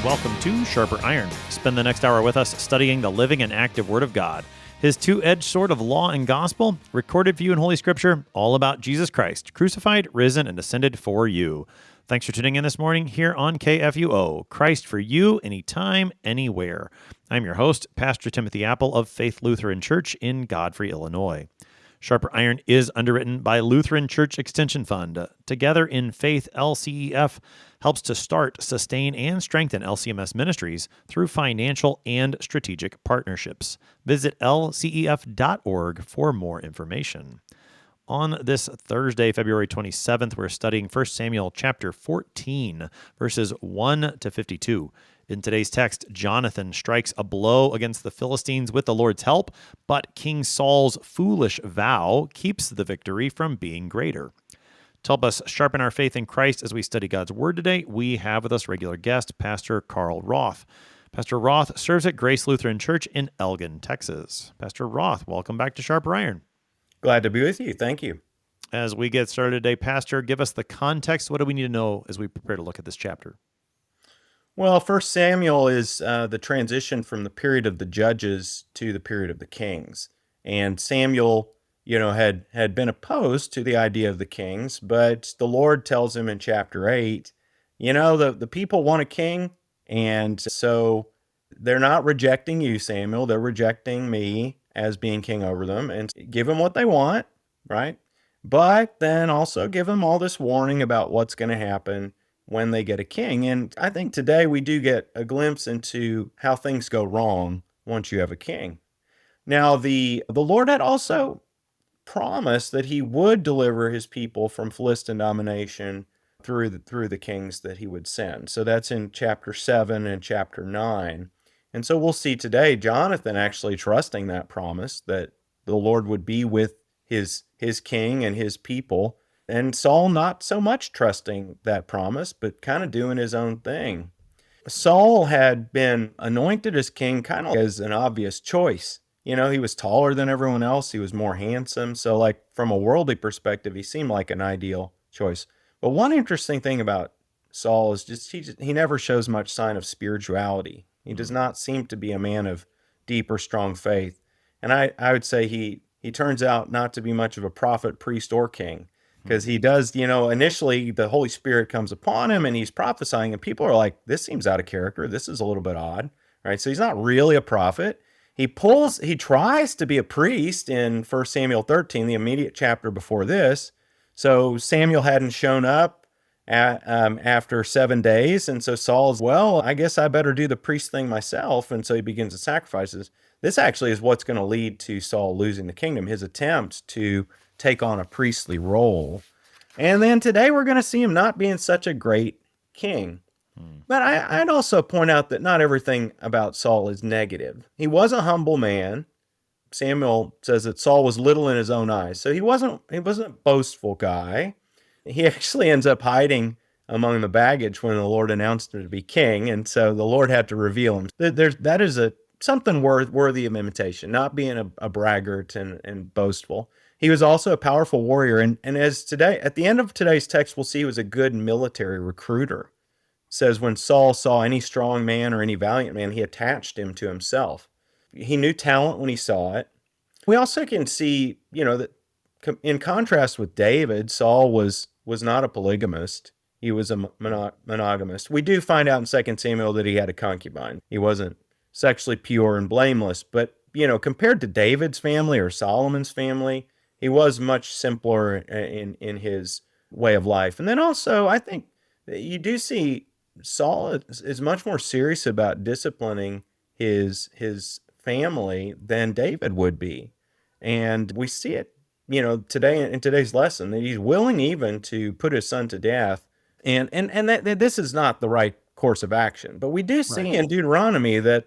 welcome to Sharper Iron. Spend the next hour with us studying the living and active Word of God, His two-edged sword of law and gospel, recorded for you in Holy Scripture, all about Jesus Christ, crucified, risen, and ascended for you. Thanks for tuning in this morning here on KFUO, Christ for you, anytime, anywhere. I'm your host, Pastor Timothy Apple of Faith Lutheran Church in Godfrey, Illinois. Sharper Iron is underwritten by Lutheran Church Extension Fund. Together in Faith, LCEF helps to start, sustain, and strengthen LCMS ministries through financial and strategic partnerships. Visit lcef.org for more information. On this Thursday, February 27th, we're studying 1 Samuel chapter 14, verses 1 to 52. In today's text, Jonathan strikes a blow against the Philistines with the Lord's help, but King Saul's foolish vow keeps the victory from being greater. To help us sharpen our faith in Christ as we study God's Word today, we have with us regular guest, Pastor Carl Roth. Pastor Roth serves at Grace Lutheran Church in Elgin, Texas. Pastor Roth, welcome back to Sharper Iron. Glad to be with you. Thank you. As we get started today, Pastor, give us the context. What do we need to know as we prepare to look at this chapter? Well, 1 Samuel is the transition from the period of the judges to the period of the kings. And Samuel, had been opposed to the idea of the kings, but the Lord tells him in chapter 8, the people want a king, and so they're not rejecting you, Samuel. They're rejecting me as being king over them, and give them what they want, right? But then also give them all this warning about what's going to happen when they get a king. And I think today we do get a glimpse into how things go wrong once you have a king. Now, the Lord had also promised that he would deliver his people from Philistine domination through the kings that he would send. So that's in chapter 7 and chapter 9. And so we'll see today Jonathan actually trusting that promise that the Lord would be with his king and his people, and Saul not so much trusting that promise, but kind of doing his own thing. Saul had been anointed as king kind of as an obvious choice. He was taller than everyone else. He was more handsome. So like from a worldly perspective, he seemed like an ideal choice. But one interesting thing about Saul is just he never shows much sign of spirituality. He does not seem to be a man of deep or strong faith. And I would say he turns out not to be much of a prophet, priest, or king. Because he does, initially the Holy Spirit comes upon him and he's prophesying, and people are like, this seems out of character. This is a little bit odd, right? So he's not really a prophet. He tries to be a priest in 1 Samuel 13, the immediate chapter before this. So Samuel hadn't shown up after 7 days. And so Saul's, well, I guess I better do the priest thing myself. And so he begins the sacrifices. This actually is what's going to lead to Saul losing the kingdom, his attempt to take on a priestly role. And then today we're going to see him not being such a great king. But I'd also point out that not everything about Saul is negative. He was a humble man. Samuel says that Saul was little in his own eyes. So he wasn't a boastful guy. He actually ends up hiding among the baggage when the Lord announced him to be king. And so the Lord had to reveal him. That is something worthy of imitation, not being a braggart and boastful. He was also a powerful warrior, and as today, at the end of today's text, we'll see he was a good military recruiter. It says when Saul saw any strong man or any valiant man, he attached him to himself. He knew talent when he saw it. We also can see, that in contrast with David, Saul was not a polygamist. He was a monogamist. We do find out in 2 Samuel that he had a concubine. He wasn't sexually pure and blameless, but, compared to David's family or Solomon's family, he was much simpler in his way of life. And then also, I think you do see Saul is much more serious about disciplining his family than David would be. And we see it, today in today's lesson, that he's willing even to put his son to death. And that this is not the right course of action. But we do see in Deuteronomy that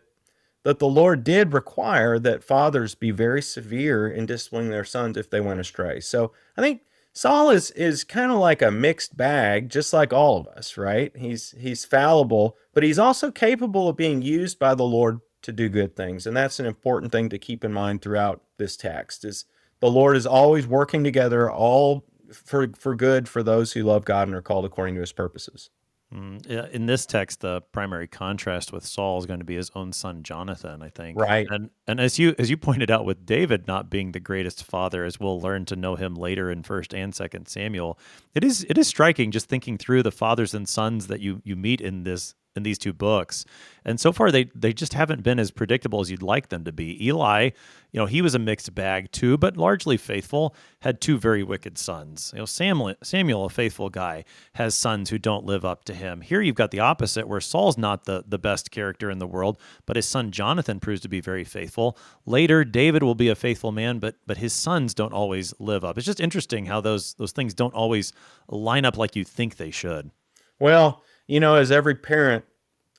the Lord did require that fathers be very severe in disciplining their sons if they went astray. So I think Saul is kind of like a mixed bag, just like all of us, right? He's fallible, but he's also capable of being used by the Lord to do good things. And that's an important thing to keep in mind throughout this text, is the Lord is always working together all for good for those who love God and are called according to his purposes. Yeah, in this text, the primary contrast with Saul is going to be his own son Jonathan, I think. Right. And as you pointed out with David not being the greatest father, as we'll learn to know him later in First and Second Samuel, it is striking just thinking through the fathers and sons that you meet in these two books. And so far they just haven't been as predictable as you'd like them to be. Eli, he was a mixed bag too, but largely faithful, had two very wicked sons. Samuel, a faithful guy, has sons who don't live up to him. Here you've got the opposite, where Saul's not the best character in the world, but his son Jonathan proves to be very faithful. Later, David will be a faithful man, but his sons don't always live up. It's just interesting how those things don't always line up like you think they should. Well, as every parent,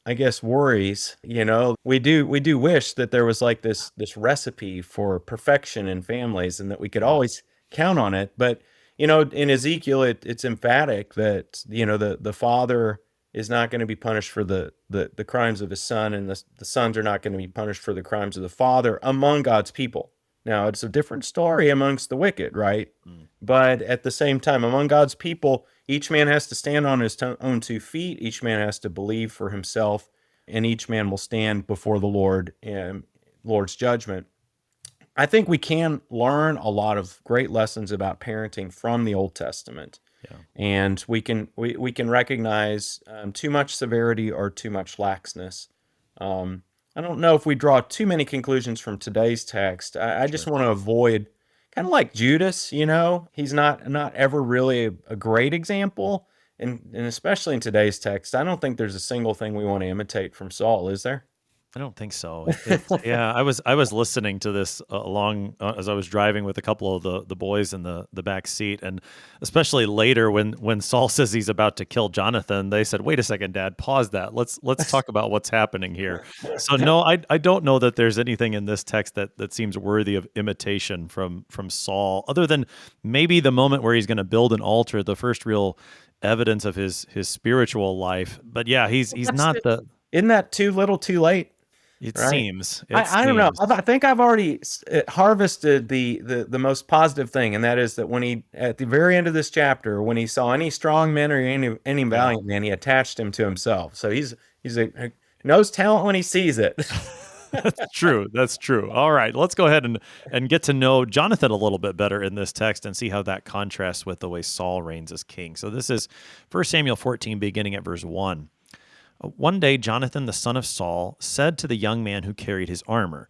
I guess, worries, we do wish that there was like this recipe for perfection in families and that we could Yeah, always count on it. But, in Ezekiel, it's emphatic that, the father is not going to be punished for the crimes of his son, and the sons are not going to be punished for the crimes of the father among God's people. Now, it's a different story amongst the wicked, right? mm, But at the same time, among God's people, each man has to stand on his own 2 feet. Each man has to believe for himself, and each man will stand before the Lord and Lord's judgment. I think we can learn a lot of great lessons about parenting from the Old Testament, yeah. and we can recognize too much severity or too much laxness. I don't know if we draw too many conclusions from today's text. I just Sure. want to avoid, kind of like Judas. He's not ever really a great example, and especially in today's text, I don't think there's a single thing we want to imitate from Saul, is there? I don't think so. It's yeah. I was listening to this along as I was driving with a couple of the boys in the back seat, and especially later when Saul says he's about to kill Jonathan, they said, "Wait a second, Dad, pause that. Let's talk about what's happening here." So no, I don't know that there's anything in this text that seems worthy of imitation from Saul, other than maybe the moment where he's going to build an altar, the first real evidence of his spiritual life. But yeah, he's That's not the. Isn't that too little, too late? It Right. seems. It I don't know. seems. I think I've already harvested the most positive thing, and that is that when he, at the very end of this chapter, when he saw any strong men or any Yeah. valiant man, he attached him to himself. So he's a knows talent when he sees it. That's true. That's true. All right, let's go ahead and get to know Jonathan a little bit better in this text and see how that contrasts with the way Saul reigns as king. So this is 1 Samuel 14, beginning at verse 1. One day, Jonathan, the son of Saul, said to the young man who carried his armor,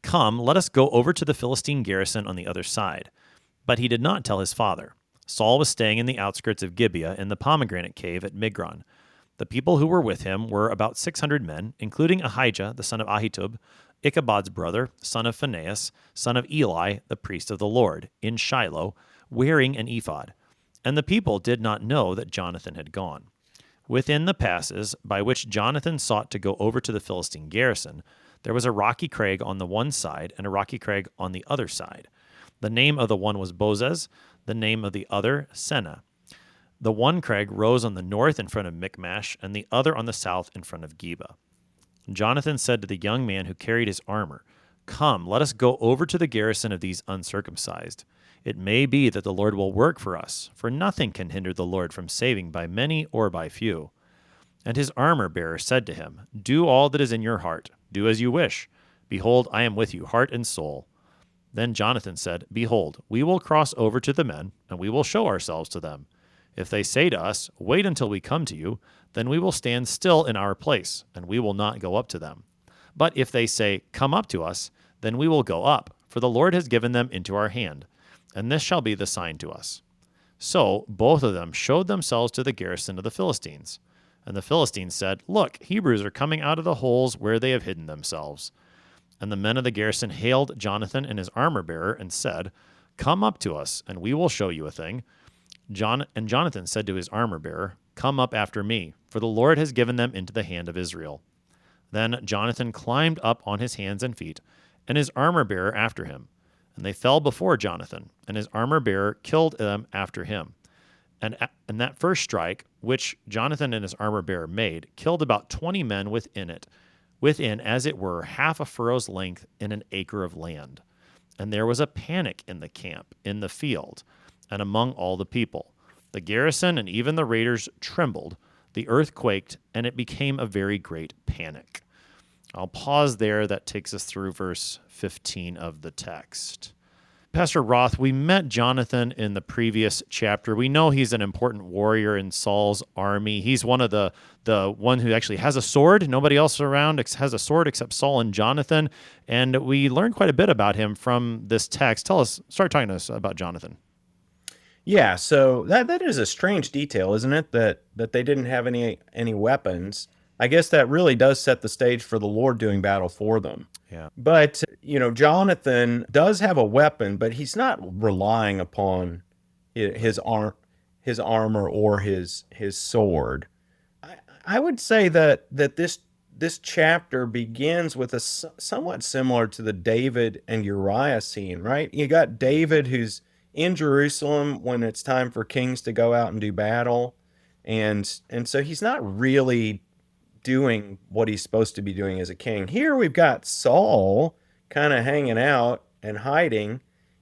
"Come, let us go over to the Philistine garrison on the other side." But he did not tell his father. Saul was staying in the outskirts of Gibeah in the pomegranate cave at Migron. The people who were with him were about 600 men, including Ahijah, the son of Ahitub, Ichabod's brother, son of Phinehas, son of Eli, the priest of the Lord, in Shiloh, wearing an ephod. And the people did not know that Jonathan had gone. Within the passes by which Jonathan sought to go over to the Philistine garrison, there was a rocky crag on the one side and a rocky crag on the other side. The name of the one was Bozez, the name of the other Seneh. The one crag rose on the north in front of Michmash, and the other on the south in front of Geba. Jonathan said to the young man who carried his armor, "Come, let us go over to the garrison of these uncircumcised. It may be that the Lord will work for us, for nothing can hinder the Lord from saving by many or by few." And his armor bearer said to him, "Do all that is in your heart. Do as you wish. Behold, I am with you, heart and soul." Then Jonathan said, "Behold, we will cross over to the men, and we will show ourselves to them. If they say to us, 'Wait until we come to you,' then we will stand still in our place, and we will not go up to them. But if they say, 'Come up to us,' then we will go up, for the Lord has given them into our hand, and this shall be the sign to us." So both of them showed themselves to the garrison of the Philistines. And the Philistines said, "Look, Hebrews are coming out of the holes where they have hidden themselves." And the men of the garrison hailed Jonathan and his armor bearer and said, "Come up to us, and we will show you a thing." Jonathan said to his armor bearer, "Come up after me, for the Lord has given them into the hand of Israel." Then Jonathan climbed up on his hands and feet, and his armor bearer after him. And they fell before Jonathan, and his armor bearer killed them after him. And that first strike, which Jonathan and his armor bearer made, killed about 20 men within, as it were, half a furrow's length in an acre of land. And there was a panic in the camp, in the field, and among all the people. The garrison and even the raiders trembled. The earth quaked, and it became a very great panic. I'll pause there. That takes us through verse 15 of the text. Pastor Roth, we met Jonathan in the previous chapter. We know he's an important warrior in Saul's army. He's one of the one who actually has a sword. Nobody else around has a sword except Saul and Jonathan. And we learned quite a bit about him from this text. Start talking to us about Jonathan. Yeah, so that is a strange detail, isn't it? That they didn't have any weapons. I guess that really does set the stage for the Lord doing battle for them. Yeah. But, Jonathan does have a weapon, but he's not relying upon his armor or his sword. I would say that this chapter begins with a somewhat similar to the David and Uriah scene, right? You got David who's in Jerusalem when it's time for kings to go out and do battle, and so he's not really doing what he's supposed to be doing as a king. Here we've got Saul kind of hanging out and hiding,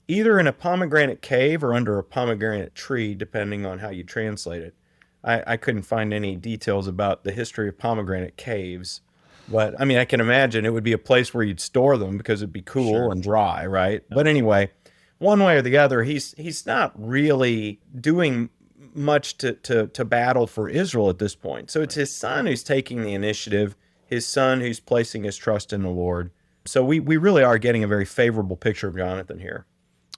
either in a pomegranate cave or under a pomegranate tree, depending on how you translate it. I couldn't find any details about the history of pomegranate caves, but I mean, I can imagine it would be a place where you'd store them because it'd be cool Sure. and dry, right? But anyway, one way or the other, he's not really doing much to battle for Israel at this point. So it's his son who's taking the initiative, his son who's placing his trust in the Lord. So we really are getting a very favorable picture of Jonathan here.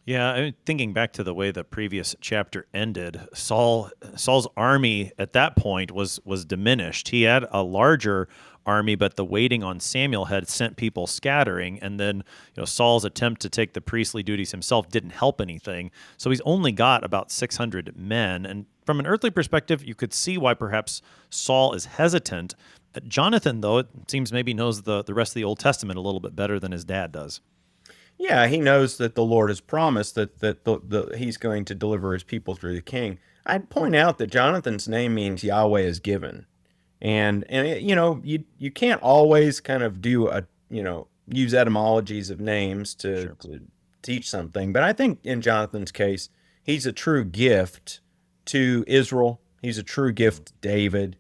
Yeah, I mean, thinking back to the way the previous chapter ended, Saul's army at that point was diminished. He had a larger army, but the waiting on Samuel had sent people scattering, and then Saul's attempt to take the priestly duties himself didn't help anything. So he's only got about 600 men, and from an earthly perspective, you could see why perhaps Saul is hesitant. Jonathan, though, it seems maybe knows the rest of the Old Testament a little bit better than his dad does. Yeah, he knows that the Lord has promised that he's going to deliver his people through the king. I'd point out that Jonathan's name means Yahweh is given. And you can't always kind of use etymologies of names to teach something. But I think in Jonathan's case, he's a true gift to Israel. He's a true gift to David.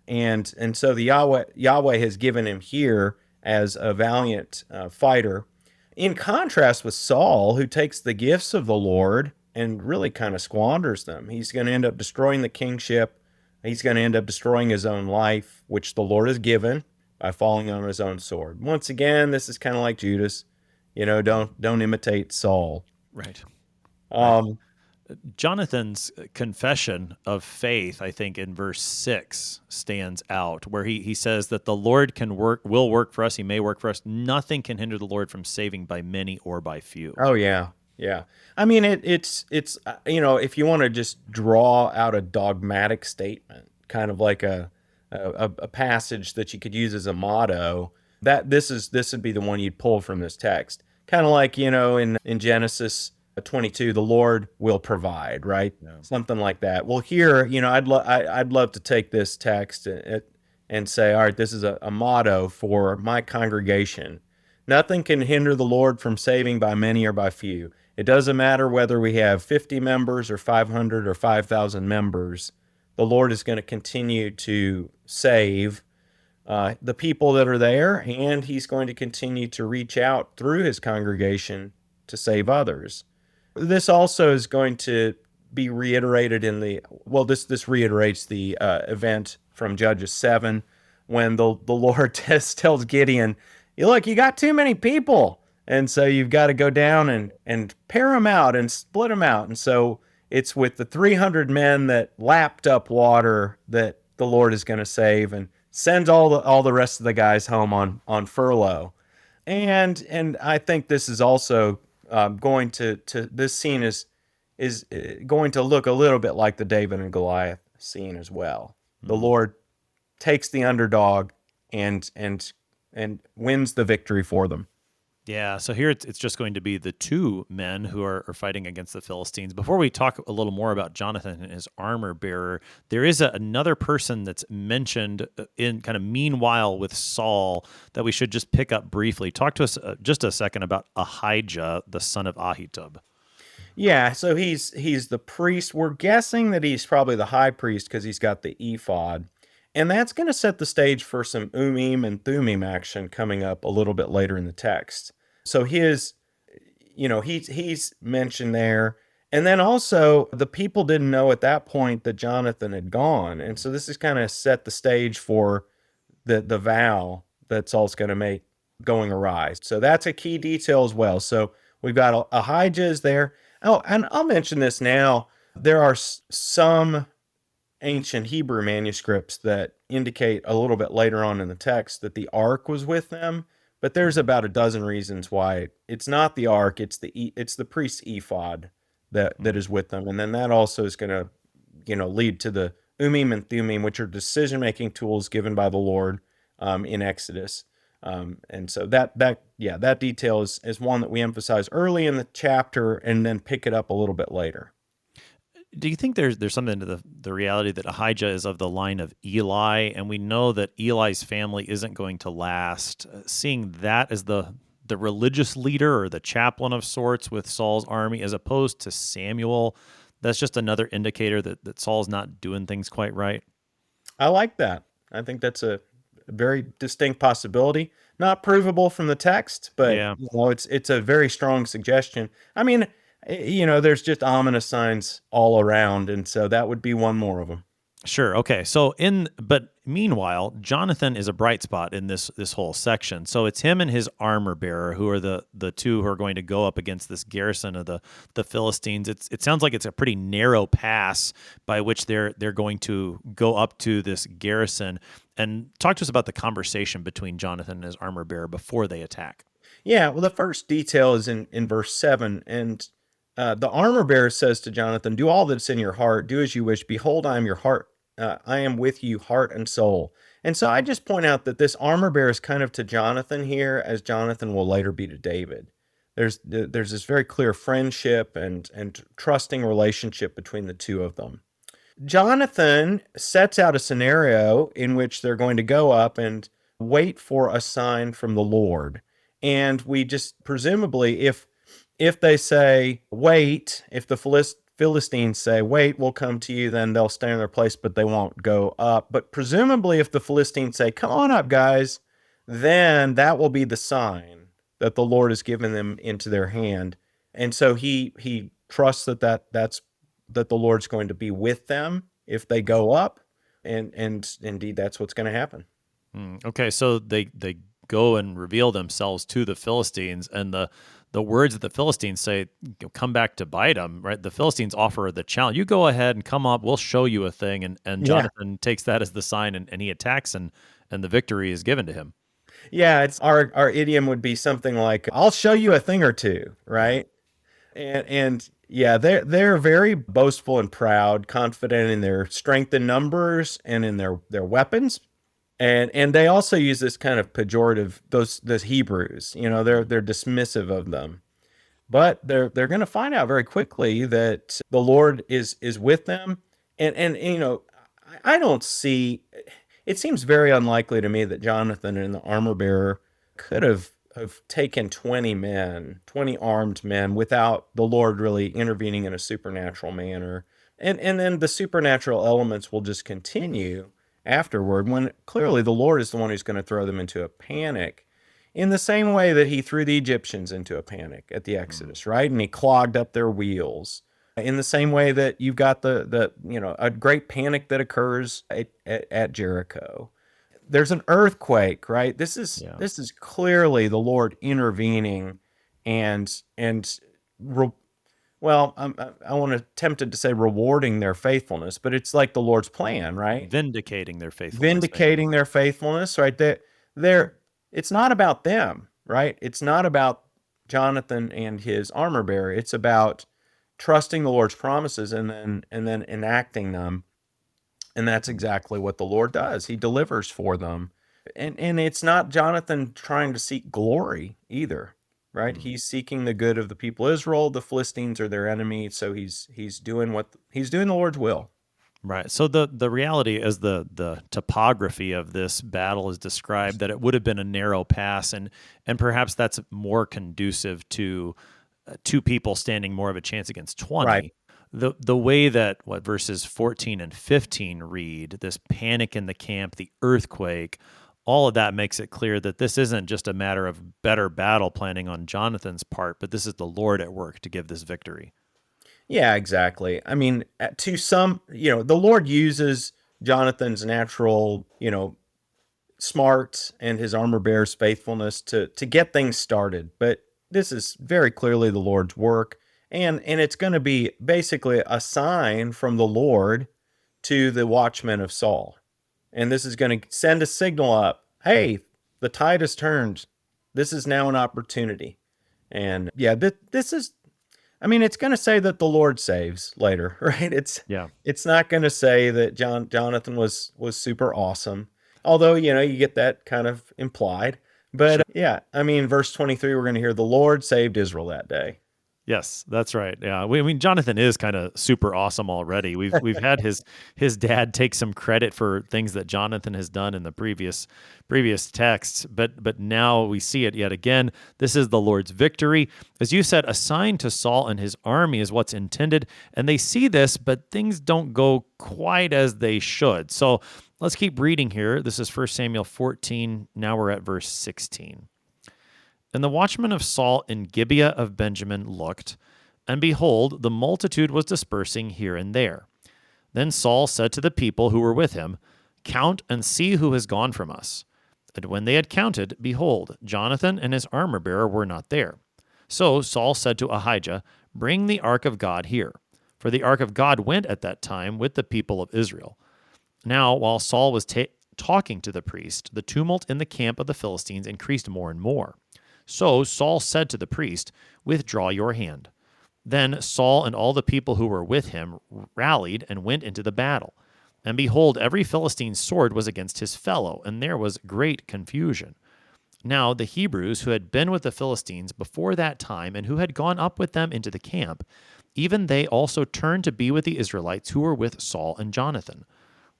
And so the Yahweh has given him here as a valiant fighter. In contrast with Saul, who takes the gifts of the Lord and really kind of squanders them. He's going to end up destroying the kingship. He's going to end up destroying his own life, which the Lord has given by falling on his own sword. Once again, this is kind of like Judas. Don't imitate Saul. Right. Um, Jonathan's confession of faith, I think, in verse 6 stands out, where he says that the Lord will work for us. He may work for us. Nothing can hinder the Lord from saving by many or by few. Oh yeah, yeah. I mean, it's if you want to just draw out a dogmatic statement, kind of like a passage that you could use as a motto, that this would be the one you'd pull from this text. Kind of like in Genesis 22, the Lord will provide, right? Yeah. Something like that. Well, here, I'd love to take this text and say, all right, this is a motto for my congregation. Nothing can hinder the Lord from saving by many or by few. It doesn't matter whether we have 50 members or 500 or 5,000 members. The Lord is going to continue to save the people that are there, and he's going to continue to reach out through his congregation to save others. This also is going to be reiterated this reiterates the event from Judges 7 when the Lord tells Gideon, look, you got too many people. And so you've got to go down and pair them out and split them out. And so it's with the 300 men that lapped up water that the Lord is going to save and sends all the rest of the guys home on furlough. And I think this is also going to this scene is going to look a little bit like the David and Goliath scene as well. The Lord takes the underdog and wins the victory for them. Yeah, so here it's just going to be the two men who are fighting against the Philistines. Before we talk a little more about Jonathan and his armor bearer, there is another person that's mentioned in kind of meanwhile with Saul that we should just pick up briefly. Talk to us just a second about Ahijah, the son of Ahitub. Yeah, so he's the priest. We're guessing that he's probably the high priest because he's got the ephod. And that's going to set the stage for some Umim and Thummim action coming up a little bit later in the text. So he's mentioned there. And then also the people didn't know at that point that Jonathan had gone. And so this is kind of set the stage for the vow that Saul's going to make going awry. So that's a key detail as well. So we've got Ahijah is there. Oh, and I'll mention this now. There are some ancient Hebrew manuscripts that indicate a little bit later on in the text that the ark was with them, but there's about a dozen reasons why it's not the ark. It's the priest's ephod that is with them, and then that also is going to lead to the Umim and Thummim, which are decision-making tools given by the Lord in Exodus. And so that detail is one that we emphasize early in the chapter and then pick it up a little bit later. Do you think there's something to the reality that Ahijah is of the line of Eli, and we know that Eli's family isn't going to last? Seeing that as the religious leader or the chaplain of sorts with Saul's army, as opposed to Samuel, that's just another indicator that Saul's not doing things quite right. I like that. I think that's a very distinct possibility, not provable from the text, but Yeah. it's a very strong suggestion. I mean, there's just ominous signs all around, and so that would be one more of them. Sure. Okay. But meanwhile, Jonathan is a bright spot in this whole section. So it's him and his armor bearer who are the two who are going to go up against this garrison of the Philistines. It sounds like it's a pretty narrow pass by which they're going to go up to this garrison. And talk to us about the conversation between Jonathan and his armor bearer before they attack. Yeah. Well, the first detail is in verse 7, and the armor bearer says to Jonathan, "Do all that's in your heart. Do as you wish. Behold, I am your heart. I am with you, heart and soul." And so I just point out that this armor bearer is kind of to Jonathan here, as Jonathan will later be to David. There's this very clear friendship and trusting relationship between the two of them. Jonathan sets out a scenario in which they're going to go up and wait for a sign from the Lord. And we just presumably, if they say, wait, if the Philistines say, wait, we'll come to you, then they'll stay in their place, but they won't go up. But presumably, if the Philistines say, come on up, guys, then that will be the sign that the Lord has given them into their hand. And so he trusts that's that the Lord's going to be with them if they go up. And indeed, that's what's going to happen. Okay, so they go and reveal themselves to the Philistines, and the words that the Philistines say come back to bite them, right? The Philistines offer the challenge. You go ahead and come up. We'll show you a thing. And Jonathan takes that as the sign, and he attacks, and the victory is given to him. Yeah, it's our idiom would be something like, I'll show you a thing or two, right? And yeah, they're very boastful and proud, confident in their strength in numbers and in their weapons. And they also use this kind of pejorative, those Hebrews, they're dismissive of them. But they're going to find out very quickly that the Lord is with them. And I don't see, it seems very unlikely to me that Jonathan and the armor bearer could have taken 20 armed men without the Lord really intervening in a supernatural manner. And then the supernatural elements will just continue afterward, when clearly the Lord is the one who's going to throw them into a panic, in the same way that he threw the Egyptians into a panic at the Exodus, right? And he clogged up their wheels. In the same way that you've got a great panic that occurs at Jericho. There's an earthquake, right? This is clearly the Lord intervening well, I want to tempted to say rewarding their faithfulness, but it's like the Lord's plan, right? Vindicating their faithfulness. Vindicating their faithfulness, right? It's not about them, right? It's not about Jonathan and his armor bearer. It's about trusting the Lord's promises and then enacting them. And that's exactly what the Lord does. He delivers for them. And it's not Jonathan trying to seek glory either. Right, he's seeking the good of the people of Israel. The Philistines are their enemy, so he's doing the Lord's will. Right. So the reality as the topography of this battle is described, that it would have been a narrow pass, and perhaps that's more conducive to two people standing more of a chance against 20. Right. The way that what verses 14 and 15 read, this panic in the camp, the earthquake, all of that makes it clear that this isn't just a matter of better battle planning on Jonathan's part, but this is the Lord at work to give this victory. Yeah, exactly. I mean, to some, the Lord uses Jonathan's natural, smarts and his armor bearer's faithfulness to get things started. But this is very clearly the Lord's work, and it's going to be basically a sign from the Lord to the watchmen of Saul. And this is going to send a signal up. Hey, the tide has turned. This is now an opportunity. And yeah, this is, I mean, it's going to say that the Lord saves later, right? Yeah. It's not going to say that Jonathan was super awesome. Although, you get that kind of implied. But yeah, I mean, verse 23, we're going to hear the Lord saved Israel that day. Yes, that's right. Yeah, I mean Jonathan is kind of super awesome already. We've had his dad take some credit for things that Jonathan has done in the previous texts, but now we see it yet again. This is the Lord's victory, as you said. A sign to Saul and his army is what's intended, and they see this, but things don't go quite as they should. So let's keep reading here. This is 1 Samuel 14. Now we're at verse 16. And the watchmen of Saul in Gibeah of Benjamin looked, and behold, the multitude was dispersing here and there. Then Saul said to the people who were with him, Count and see who has gone from us. And when they had counted, behold, Jonathan and his armor-bearer were not there. So Saul said to Ahijah, Bring the ark of God here. For the ark of God went at that time with the people of Israel. Now, while Saul was talking to the priest, the tumult in the camp of the Philistines increased more and more. So Saul said to the priest, Withdraw your hand. Then Saul and all the people who were with him rallied and went into the battle. And behold, every Philistine's sword was against his fellow, and there was great confusion. Now the Hebrews who had been with the Philistines before that time, and who had gone up with them into the camp, even they also turned to be with the Israelites who were with Saul and Jonathan.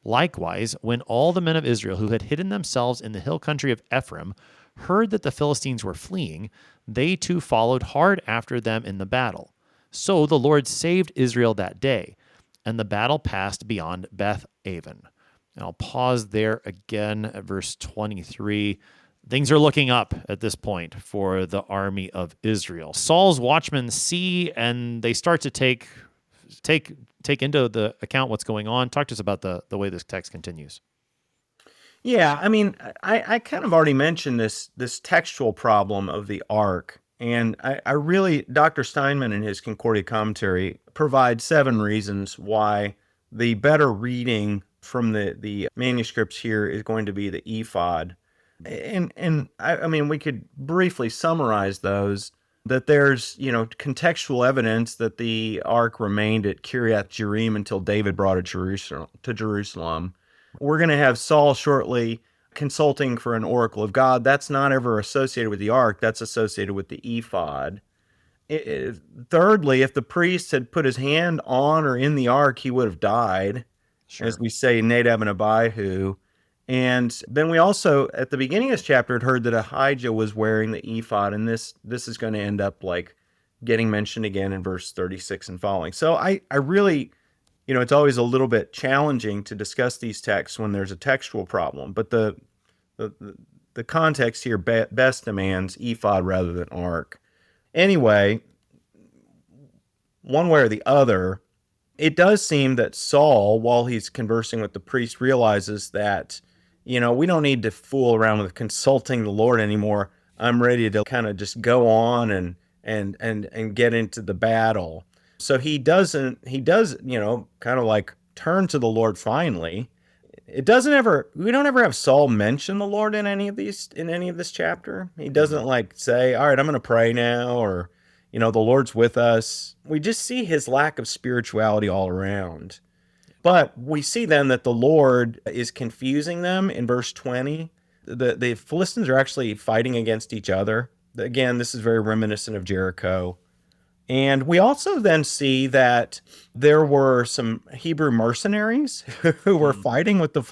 Likewise, when all the men of Israel who had hidden themselves in the hill country of Ephraim heard that the Philistines were fleeing, they too followed hard after them in the battle. So the Lord saved Israel that day, and the battle passed beyond Beth Aven. And I'll pause there again at verse 23. Things are looking up at this point for the army of Israel. Saul's watchmen see, and they start to take into the account what's going on. Talk to us about the way this text continues. Yeah, I mean, I kind of already mentioned this textual problem of the ark, and I really, Dr. Steinman in his Concordia commentary provides 7 reasons why the better reading from the manuscripts here is going to be the ephod. And I mean, we could briefly summarize those, that there's, contextual evidence that the ark remained at Kiriath Jearim until David brought it to Jerusalem. We're going to have Saul shortly consulting for an oracle of God. That's not ever associated with the ark. That's associated with the ephod. Thirdly, if the priest had put his hand on or in the ark, he would have died, Sure. as we say, Nadab and Abihu. And then we also, at the beginning of this chapter, had heard that Ahijah was wearing the ephod, and this is going to end up like getting mentioned again in verse 36 and following. So I really... it's always a little bit challenging to discuss these texts when there's a textual problem, but the context here best demands ephod rather than ark. Anyway, one way or the other, it does seem that Saul, while he's conversing with the priest, realizes that, we don't need to fool around with consulting the Lord anymore. I'm ready to kind of just go on and get into the battle. So he does, kind of like turn to the Lord finally. We don't ever have Saul mention the Lord in any of this chapter. He doesn't like say, all right, I'm going to pray now, or, the Lord's with us. We just see his lack of spirituality all around. But we see then that the Lord is confusing them in verse 20. The Philistines are actually fighting against each other. Again, this is very reminiscent of Jericho. And we also then see that there were some Hebrew mercenaries who were fighting with the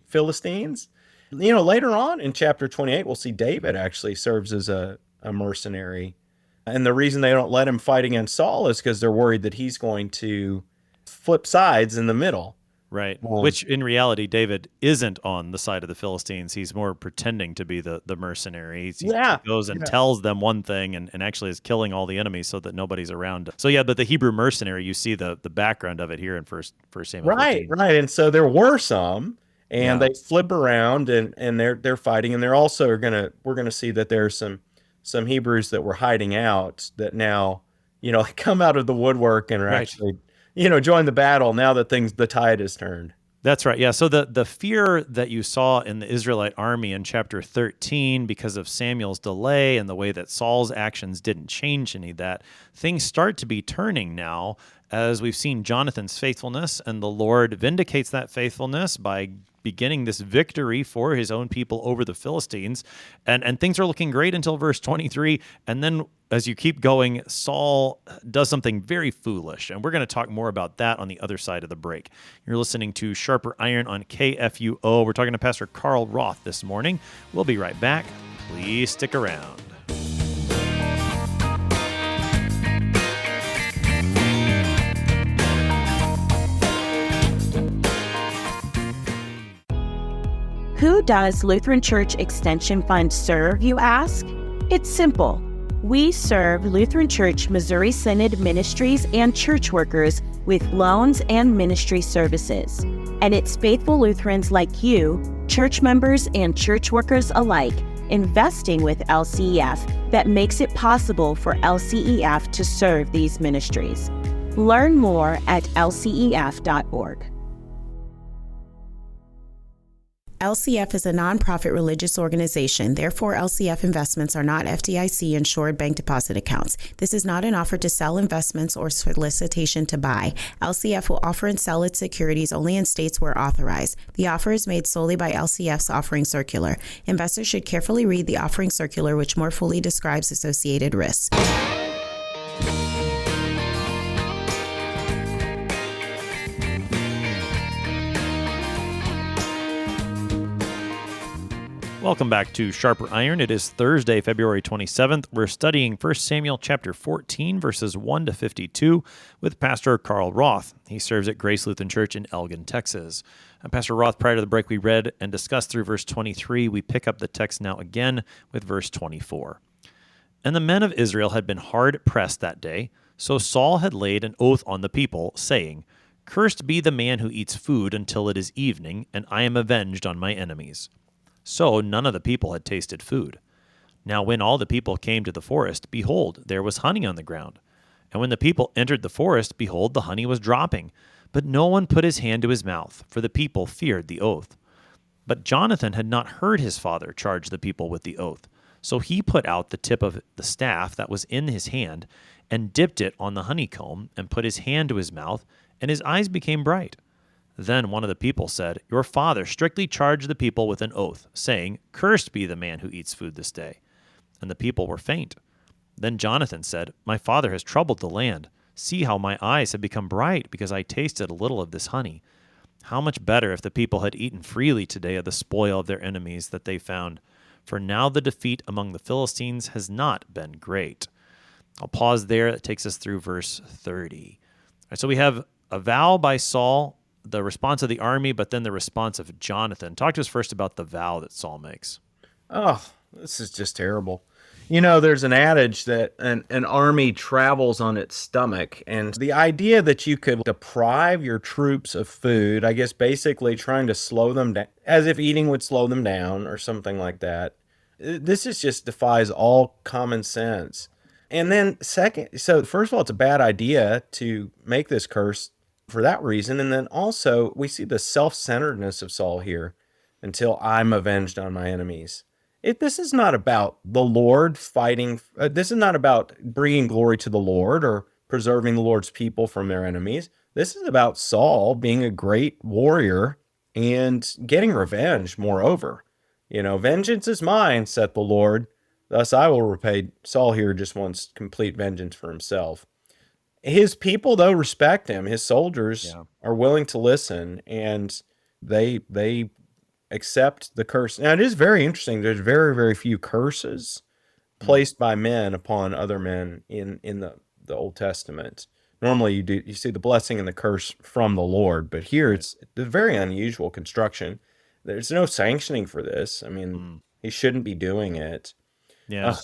Philistines. Later on in chapter 28, we'll see David actually serves as a mercenary. And the reason they don't let him fight against Saul is because they're worried that he's going to flip sides in the middle. Right. Which in reality, David isn't on the side of the Philistines. He's more pretending to be the mercenary. He goes and tells them one thing and actually is killing all the enemies so that nobody's around. So yeah, but the Hebrew mercenary, you see the background of it here in First Samuel 14. Right. And so there were some, and they flip around and they're fighting, and they're also we're gonna see that there's some Hebrews that were hiding out that now, come out of the woodwork and are actually join the battle now that the tide has turned. That's right. Yeah. So the fear that you saw in the Israelite army in chapter 13 because of Samuel's delay and the way that Saul's actions didn't change any of that, things start to be turning now as we've seen Jonathan's faithfulness, and the Lord vindicates that faithfulness by beginning this victory for his own people over the Philistines. And things are looking great until verse 23. And then as you keep going, Saul does something very foolish. And we're going to talk more about that on the other side of the break. You're listening to Sharper Iron on KFUO. We're talking to Pastor Carl Roth this morning. We'll be right back. Please stick around. Who does Lutheran Church Extension Fund serve, you ask? It's simple. We serve Lutheran Church Missouri Synod ministries and church workers with loans and ministry services. And it's faithful Lutherans like you, church members and church workers alike, investing with LCEF that makes it possible for LCEF to serve these ministries. Learn more at lcef.org. LCF is a nonprofit religious organization. Therefore, LCF investments are not FDIC-insured bank deposit accounts. This is not an offer to sell investments or solicitation to buy. LCF will offer and sell its securities only in states where authorized. The offer is made solely by LCF's offering circular. Investors should carefully read the offering circular, which more fully describes associated risks. Welcome back to Sharper Iron. It is Thursday, February 27th. We're studying 1 Samuel chapter 14, verses 1 to 52 with Pastor Carl Roth. He serves at Grace Lutheran Church in Elgin, Texas. Pastor Roth, prior to the break, we read and discussed through verse 23. We pick up the text now again with verse 24. And the men of Israel had been hard pressed that day, so Saul had laid an oath on the people, saying, Cursed be the man who eats food until it is evening, and I am avenged on my enemies. So none of the people had tasted food. Now when all the people came to the forest, behold, there was honey on the ground. And when the people entered the forest, behold, the honey was dropping. But no one put his hand to his mouth, for the people feared the oath. But Jonathan had not heard his father charge the people with the oath. So he put out the tip of the staff that was in his hand, and dipped it on the honeycomb, and put his hand to his mouth, and his eyes became bright. Then one of the people said, Your father strictly charged the people with an oath, saying, Cursed be the man who eats food this day. And the people were faint. Then Jonathan said, My father has troubled the land. See how my eyes have become bright, because I tasted a little of this honey. How much better if the people had eaten freely today of the spoil of their enemies that they found. For now the defeat among the Philistines has not been great. I'll pause there. It takes us through verse 30. All right, so we have a vow by Saul, the response of the army, but then the response of Jonathan. Talk to us first about the vow that Saul makes. Oh, this is just terrible. There's an adage that an army travels on its stomach, and the idea that you could deprive your troops of food, I guess basically trying to slow them down, as if eating would slow them down or something like that. This is just defies all common sense. And then second, so first of all, it's a bad idea to make this curse for that reason. And then also we see the self-centeredness of Saul here, until I'm avenged on my enemies. This is not about the Lord fighting. This is not about bringing glory to the Lord or preserving the Lord's people from their enemies. This is about Saul being a great warrior and getting revenge, moreover. Vengeance is mine, saith the Lord. Thus I will repay. Saul here just wants complete vengeance for himself. His people, though, respect him. His soldiers are willing to listen, and they accept the curse. Now, it is very interesting. There's very, very few curses placed by men upon other men in the Old Testament. Normally you see the blessing and the curse from the Lord, but here it's a very unusual construction. There's no sanctioning for this. I mean, he shouldn't be doing it. Yeah.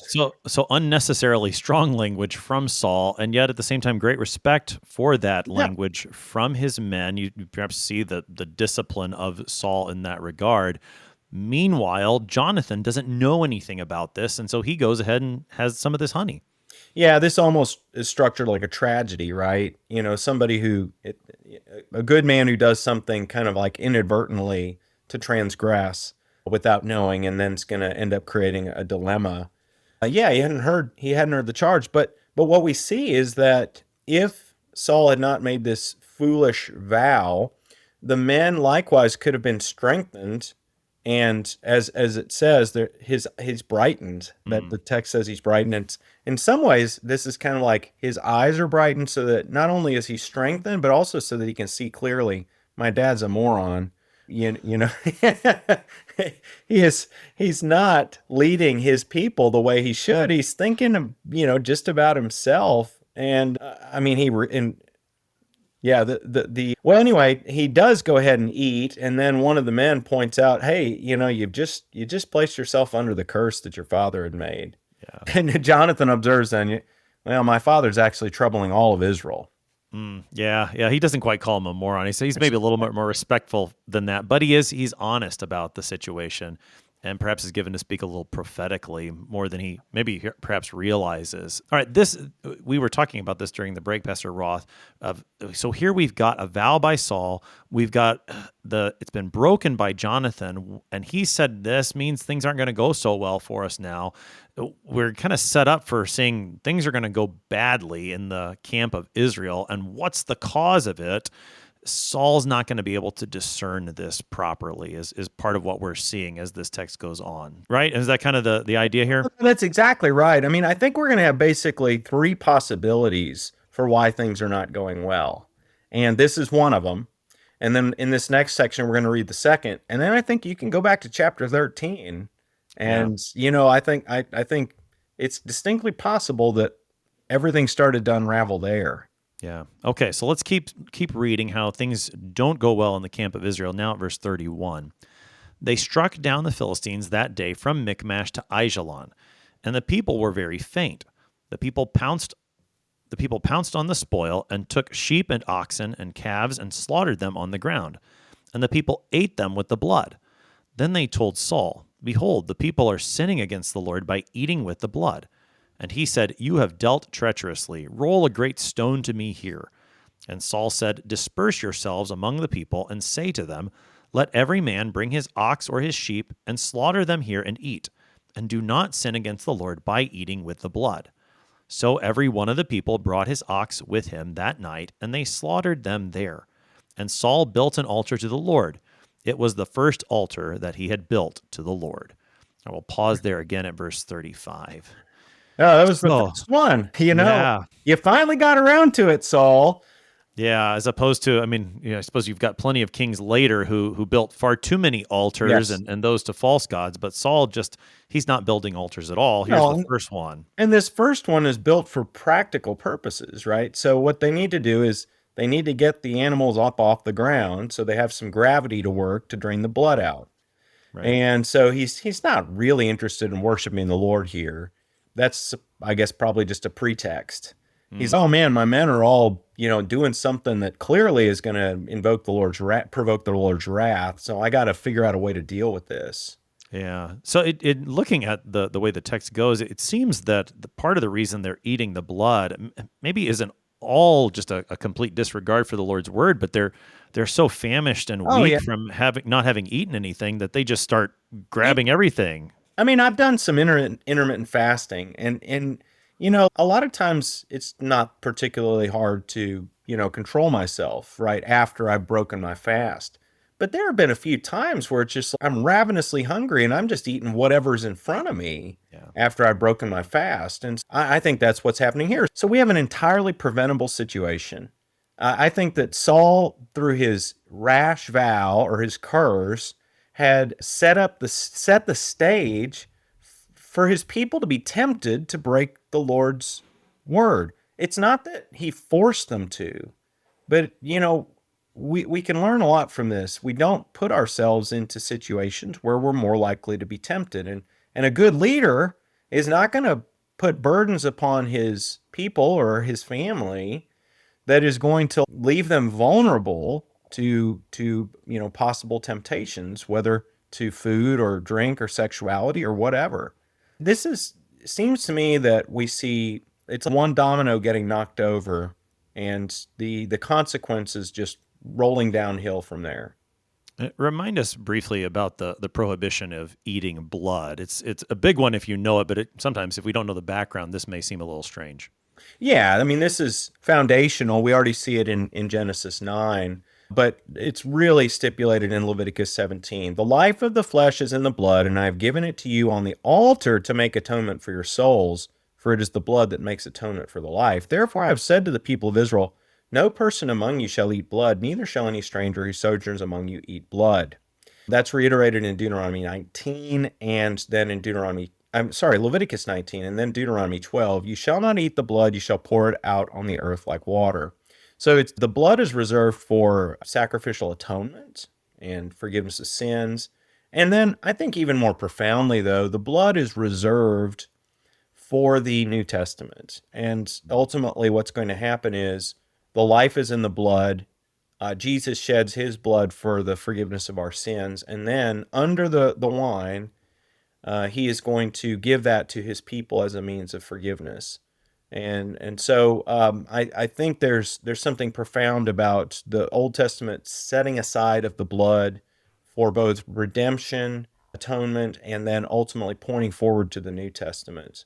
So unnecessarily strong language from Saul, and yet at the same time, great respect for that language from his men. You perhaps see the discipline of Saul in that regard. Meanwhile, Jonathan doesn't know anything about this, and so he goes ahead and has some of this honey. Yeah, this almost is structured like a tragedy, right? Somebody a good man who does something kind of like inadvertently to transgress without knowing, and then it's going to end up creating a dilemma. Yeah, he hadn't heard the charge, but what we see is that if Saul had not made this foolish vow, the men likewise could have been strengthened, and as it says, he's brightened. That the text says he's brightened, and in some ways, this is kind of like his eyes are brightened, so that not only is he strengthened, but also so that he can see clearly. My dad's a moron. You know, he's not leading his people the way he should. He's thinking, just about himself. And well, anyway, he does go ahead and eat. And then one of the men points out, hey, you just placed yourself under the curse that your father had made. Yeah. And Jonathan observes then, well, my father's actually troubling all of Israel. Yeah. He doesn't quite call him a moron. He's maybe a little bit more respectful than that, but he's honest about the situation, and perhaps is given to speak a little prophetically more than he maybe perhaps realizes. All right, we were talking about this during the break, Pastor Roth. So here we've got a vow by Saul. We've got it's been broken by Jonathan, and he said this means things aren't going to go so well for us now. We're kind of set up for seeing things are going to go badly in the camp of Israel, and what's the cause of it? Saul's not going to be able to discern this properly is part of what we're seeing as this text goes on, right? Is that kind of the idea here? That's exactly right. I mean, I think we're going to have basically three possibilities for why things are not going well. And this is one of them. And then in this next section, we're going to read the second. And then I think you can go back to chapter 13. And, I think it's distinctly possible that everything started to unravel there. Yeah. Okay, so let's keep reading how things don't go well in the camp of Israel. Now at verse 31. They struck down the Philistines that day from Michmash to Aijalon, and the people were very faint. The people pounced on the spoil and took sheep and oxen and calves and slaughtered them on the ground, and the people ate them with the blood. Then they told Saul, "Behold, the people are sinning against the Lord by eating with the blood." And he said, "You have dealt treacherously. Roll a great stone to me here." And Saul said, "Disperse yourselves among the people, and say to them, Let every man bring his ox or his sheep, and slaughter them here and eat. And do not sin against the Lord by eating with the blood." So every one of the people brought his ox with him that night, and they slaughtered them there. And Saul built an altar to the Lord. It was the first altar that he had built to the Lord. I will pause there again at verse 35. Oh, that was the first one. You finally got around to it, Saul. Yeah, as opposed to, I suppose you've got plenty of kings later who built far too many altars and those to false gods, but Saul he's not building altars at all. Here's the first one. And this first one is built for practical purposes, right? So what they need to do is they need to get the animals up off the ground so they have some gravity to work to drain the blood out. Right. And so he's not really interested in worshiping the Lord here. That's, I guess, probably just a pretext. He's, oh man, my men are all, doing something that clearly is going to invoke the Lord's provoke the Lord's wrath. So I got to figure out a way to deal with this. Yeah. So looking at the way the text goes, it seems that the part of the reason they're eating the blood maybe isn't all just a complete disregard for the Lord's word, but they're so famished and weak from not having eaten anything that they just start grabbing everything. I've done some intermittent fasting, and a lot of times it's not particularly hard to, control myself right after I've broken my fast. But there have been a few times where it's just I'm ravenously hungry and I'm just eating whatever's in front of me after I've broken my fast. And I think that's what's happening here. So we have an entirely preventable situation. I think that Saul, through his rash vow or his curse, had set the stage for his people to be tempted to break the Lord's word. It's not that he forced them to, but, we can learn a lot from this. We don't put ourselves into situations where we're more likely to be tempted. And a good leader is not going to put burdens upon his people or his family that is going to leave them vulnerable to possible temptations, whether to food or drink or sexuality or whatever. Seems to me that we see it's one domino getting knocked over and the consequences just rolling downhill from there. Remind us briefly about the prohibition of eating blood. It's a big one if you know it, but sometimes if we don't know the background, this may seem a little strange. Yeah, I mean, this is foundational. We already see it in Genesis 9, but it's really stipulated in Leviticus 17. The life of the flesh is in the blood, and I have given it to you on the altar to make atonement for your souls, for it is the blood that makes atonement for the life. Therefore I have said to the people of Israel, no person among you shall eat blood, neither shall any stranger who sojourns among you eat blood. That's reiterated in Deuteronomy 19 and then in Leviticus 19 and then Deuteronomy 12. You shall not eat the blood, you shall pour it out on the earth like water. So the blood is reserved for sacrificial atonement and forgiveness of sins. And then I think even more profoundly, though, the blood is reserved for the New Testament. And ultimately what's going to happen is the life is in the blood. Jesus sheds his blood for the forgiveness of our sins. And then under the wine, he is going to give that to his people as a means of forgiveness. And so I think there's something profound about the Old Testament setting aside of the blood for both redemption, atonement, and then ultimately pointing forward to the New Testament.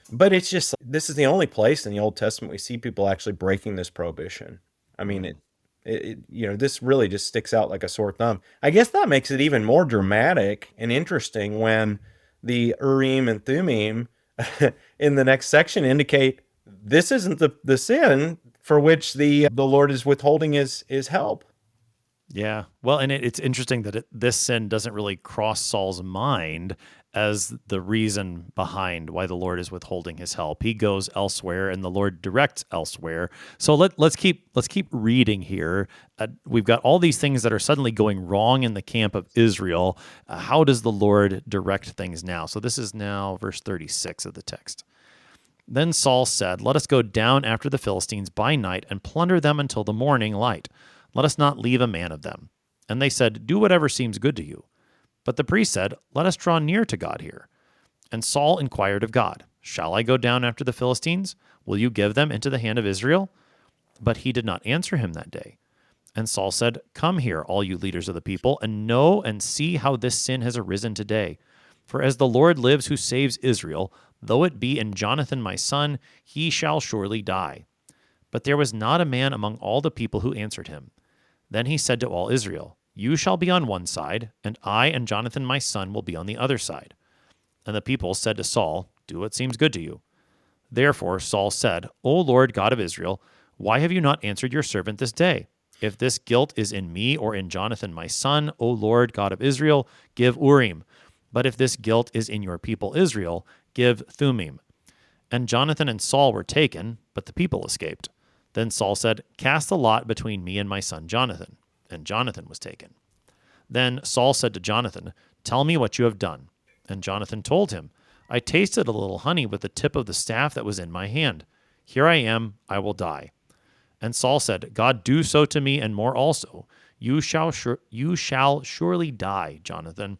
But it's just, this is the only place in the Old Testament we see people actually breaking this prohibition. I mean, this really just sticks out like a sore thumb. I guess that makes it even more dramatic and interesting when the Urim and Thummim in the next section indicate this isn't the sin for which the Lord is withholding his help. Yeah. Well, and it's interesting that this sin doesn't really cross Saul's mind as the reason behind why the Lord is withholding his help. He goes elsewhere and the Lord directs elsewhere. So let's keep reading here. We've got all these things that are suddenly going wrong in the camp of Israel. How does the Lord direct things now? So this is now verse 36 of the text. Then Saul said, "Let us go down after the Philistines by night and plunder them until the morning light. Let us not leave a man of them." And they said, "Do whatever seems good to you." But the priest said, "Let us draw near to God here." And Saul inquired of God, "Shall I go down after the Philistines? Will you give them into the hand of Israel?" But he did not answer him that day. And Saul said, "Come here, all you leaders of the people, and know and see how this sin has arisen today. For as the Lord lives who saves Israel, though it be in Jonathan my son, he shall surely die." But there was not a man among all the people who answered him. Then he said to all Israel, "You shall be on one side, and I and Jonathan my son will be on the other side." And the people said to Saul, "Do what seems good to you." Therefore Saul said, "O Lord God of Israel, why have you not answered your servant this day? If this guilt is in me or in Jonathan my son, O Lord God of Israel, give Urim. But if this guilt is in your people Israel, give Thummim." And Jonathan and Saul were taken, but the people escaped. Then Saul said, "Cast the lot between me and my son Jonathan." And Jonathan was taken. Then Saul said to Jonathan, "Tell me what you have done." And Jonathan told him, "I tasted a little honey with the tip of the staff that was in my hand. Here I am, I will die." And Saul said, "God do so to me and more also. You shall surely die, Jonathan."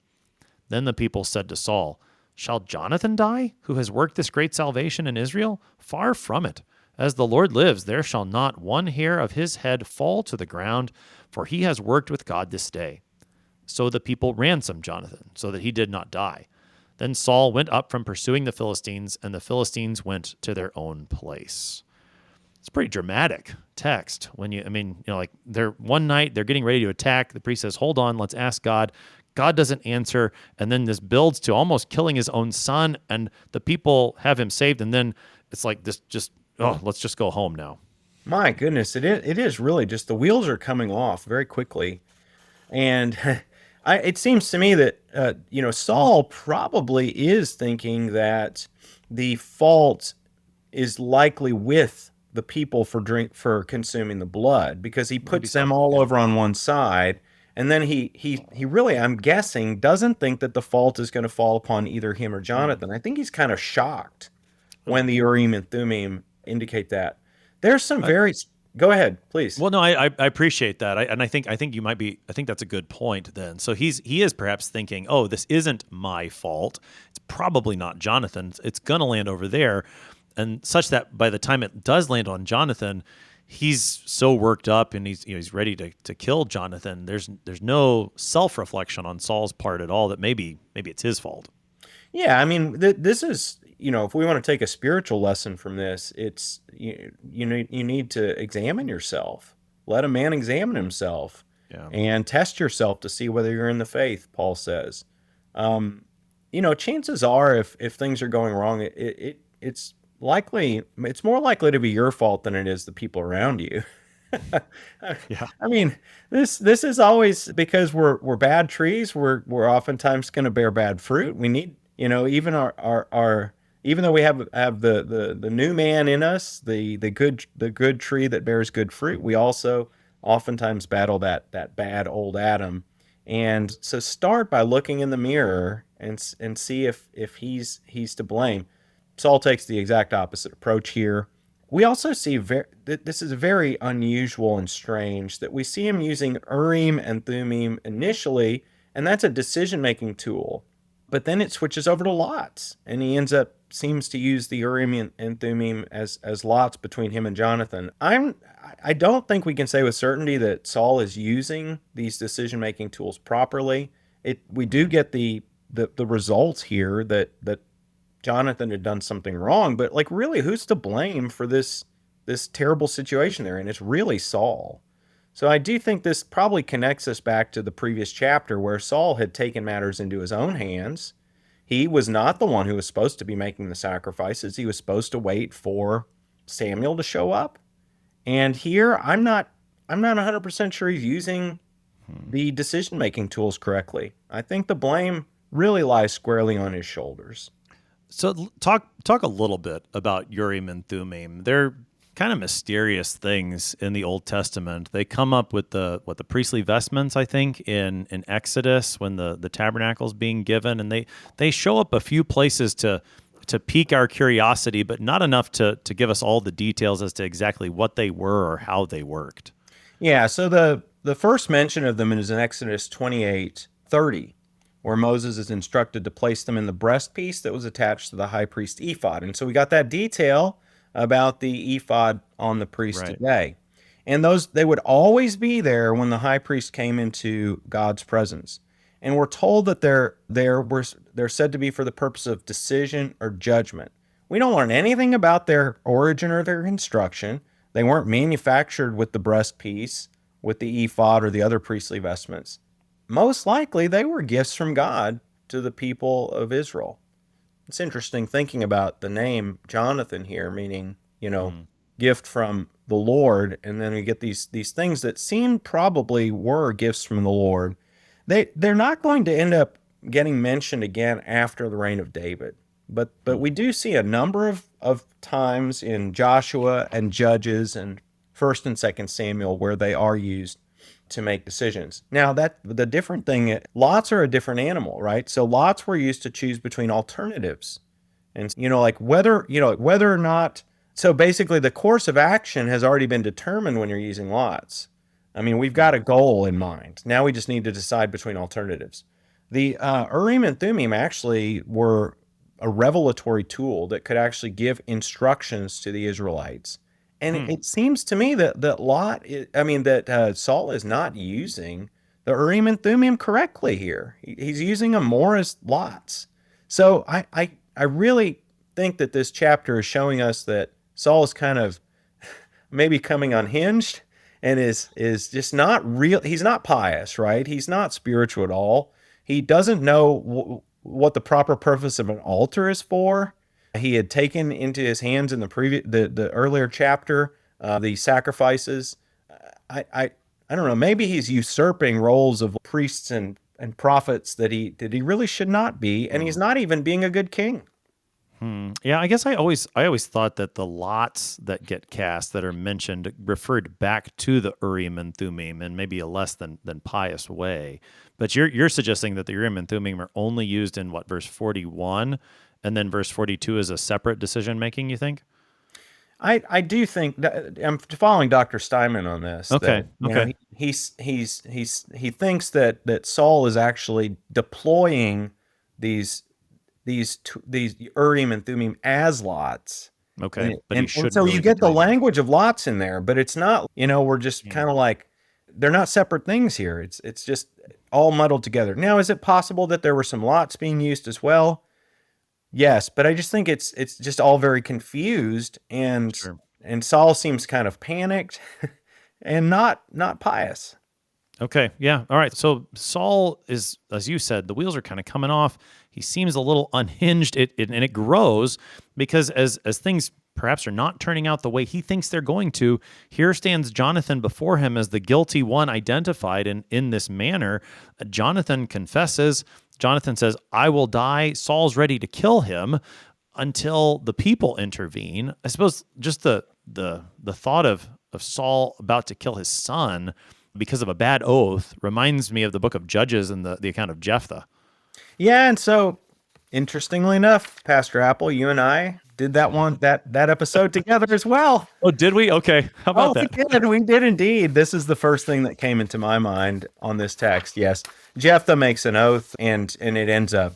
Then the people said to Saul, "Shall Jonathan die, who has worked this great salvation in Israel? Far from it. As the Lord lives, there shall not one hair of his head fall to the ground, for he has worked with God this day." So the people ransomed Jonathan, so that he did not die. Then Saul went up from pursuing the Philistines, and the Philistines went to their own place. It's a pretty dramatic text. They're one night, they're getting ready to attack. The priest says, "Hold on, let's ask God." God doesn't answer, and then this builds to almost killing his own son, and the people have him saved, and then it's like this let's just go home now. My goodness, it is really just the wheels are coming off very quickly. And It seems to me that Saul probably is thinking that the fault is likely with the people for consuming the blood, because he Maybe puts so. them all Yeah. over on one side, and then he really, I'm guessing, doesn't think that the fault is going to fall upon either him or Jonathan. I think he's kind of shocked when the Urim and Thummim indicate that. There's some I, very Go ahead, please. well, no, I appreciate that, and I think you might be. I think that's a good point. Then, so he is perhaps thinking, oh, this isn't my fault. It's probably not Jonathan. It's gonna land over there, and such that by the time it does land on Jonathan, he's so worked up and he's ready to kill Jonathan. There's no self reflection on Saul's part at all that maybe it's his fault. Yeah, I mean, this is, if we want to take a spiritual lesson from this, it's you need to examine yourself. Let a man examine himself Yeah. and test yourself to see whether you're in the faith, Paul says. Chances are, if things are going wrong, it's more likely to be your fault than it is the people around you. Yeah. I mean, this is always because we're bad trees. We're oftentimes going to bear bad fruit. We need, even our even though we have the new man in us, the good tree that bears good fruit, we also oftentimes battle that bad old Adam. And so start by looking in the mirror and see if he's to blame. Saul takes the exact opposite approach here. We also see this is very unusual and strange that we see him using Urim and Thummim initially, and that's a decision-making tool. But then it switches over to lots, and he seems to use the Urim and Thummim as lots between him and Jonathan. I don't think we can say with certainty that Saul is using these decision-making tools properly. We do get the results here that Jonathan had done something wrong, but really, who's to blame for this terrible situation they're in? It's really Saul. So I do think this probably connects us back to the previous chapter where Saul had taken matters into his own hands. He was not the one who was supposed to be making the sacrifices. He was supposed to wait for Samuel to show up. And here, I'm not 100% sure he's using the decision-making tools correctly. I think the blame really lies squarely on his shoulders. So talk a little bit about Urim and Thummim. They're kind of mysterious things in the Old Testament. They come up with the priestly vestments, I think, in Exodus when the tabernacle's being given, and they show up a few places to pique our curiosity, but not enough to give us all the details as to exactly what they were or how they worked. Yeah, so the first mention of them is in Exodus 28:30. Where Moses is instructed to place them in the breastpiece that was attached to the high priest ephod. And so we got that detail about the ephod on the priest today. And they would always be there when the high priest came into God's presence. And we're told that they're said to be for the purpose of decision or judgment. We don't learn anything about their origin or their construction. They weren't manufactured with the breastpiece, with the ephod, or the other priestly vestments. Most likely, they were gifts from God to the people of Israel. It's interesting thinking about the name Jonathan here, meaning, gift from the Lord, and then we get these things that seem probably were gifts from the Lord. They're not going to end up getting mentioned again after the reign of David. But we do see a number of times in Joshua and Judges and 1st and 2nd Samuel where they are used to make decisions. Now, the different thing, lots are a different animal, right? So lots were used to choose between alternatives. And, whether or not, so basically the course of action has already been determined when you're using lots. I mean, we've got a goal in mind. Now we just need to decide between alternatives. The Urim and Thummim actually were a revelatory tool that could actually give instructions to the Israelites. And it seems to me that Saul is not using the Urim and Thummim correctly here. He's using them more as lots. So I really think that this chapter is showing us that Saul is kind of maybe coming unhinged and is just not real. He's not pious, right? He's not spiritual at all. He doesn't know what the proper purpose of an altar is for. He had taken into his hands in the earlier chapter the sacrifices. I don't know. Maybe he's usurping roles of priests and and prophets that he really should not be, and he's not even being a good king. Yeah, I guess I always thought that the lots that get cast that are mentioned referred back to the Urim and Thummim in maybe a less than pious way. But you're suggesting that the Urim and Thummim are only used in what, verse 41, and then verse 42 is a separate decision making, you think? I do think that I'm following Dr. Steinman on this. Okay, That, you know, okay. he thinks that Saul is actually deploying these these Urim and Thummim as lots. Okay, but he And shouldn't so really you be get the doing that. language of lots in there, but it's not, we're just kind of like, they're not separate things here. It's just all muddled together. Now, is it possible that there were some lots being used as well? Yes, but I just think it's just all very confused, and Sure. Saul seems kind of panicked and not pious. Okay, yeah. All right. So Saul is, as you said, the wheels are kind of coming off. He seems a little unhinged, and it grows because as things perhaps are not turning out the way he thinks they're going to, here stands Jonathan before him as the guilty one identified in this manner. Jonathan confesses. Jonathan says, I will die. Saul's ready to kill him until the people intervene. I suppose just the thought of Saul about to kill his son because of a bad oath reminds me of the book of Judges and the account of Jephthah. Yeah, and so interestingly enough, Pastor Apple, you and I did that episode together as well. Oh, did we? Okay. How about that? We did indeed. This is the first thing that came into my mind on this text. Yes, Jephthah makes an oath, and it ends up